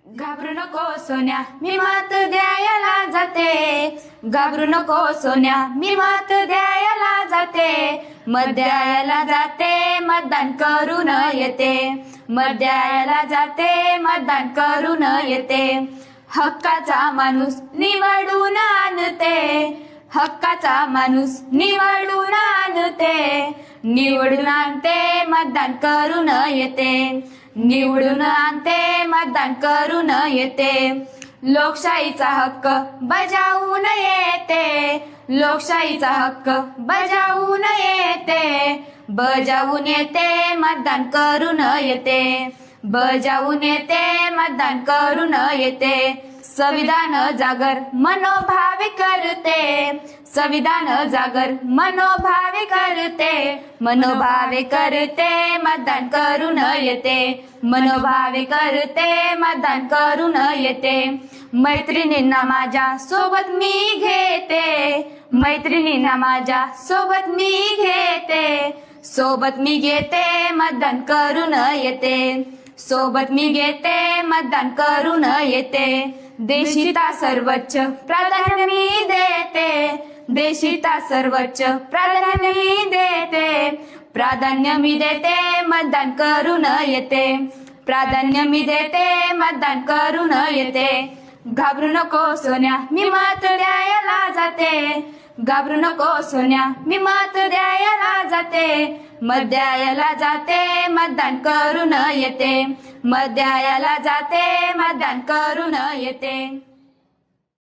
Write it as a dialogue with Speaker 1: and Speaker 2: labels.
Speaker 1: घाबरू नको सोन्या मी मत द्यायला जाते, घाबरू नको सोन्या मी मत द्यायला जाते, मत द्यायला जाते मतदान करून येते, मत द्यायला जाते मतदान करून येते, हक्काचा माणूस निवडून आणते, हक्काचा माणूस निवडून आणते, निवडून आणते मतदान करून येते, निवडून आणते मतदान करून येते, लोकशाहीचा हक्क बजावून येते, लोकशाहीचा हक्क बजावून येते, बजावून येते मतदान करून येते, बजावून येते मतदान करून येते, संविधान जागर मनोभावे करते, संविधान जागर मनोभावे करते, मनोभावे करते मतदान करून येते, मनोभावे करते मतदान करून येते, मैत्रिणींना माझ्या सोबत मी घेते, मैत्रिणींना माझ्या सोबत मी घेते, सोबत मी घेते मतदान करून येते, सोबत मी घेते मतदान करून येते, देशिता सर्वोच्च प्राधान्य मी देते, देशिता सर्वोच्च प्राधान्य मी देते, प्राधान्य मी देते मतदान करून येते, प्राधान्य मी देते मतदान करून येते, घाबरू नको सोन्या मी मत द्यायला जाते, घाबरू नको सोन्या मी मत द्यायला जाते, मत द्यायला जाते मतदान करून येते, मत द्यायला जाते मतदान करून येते.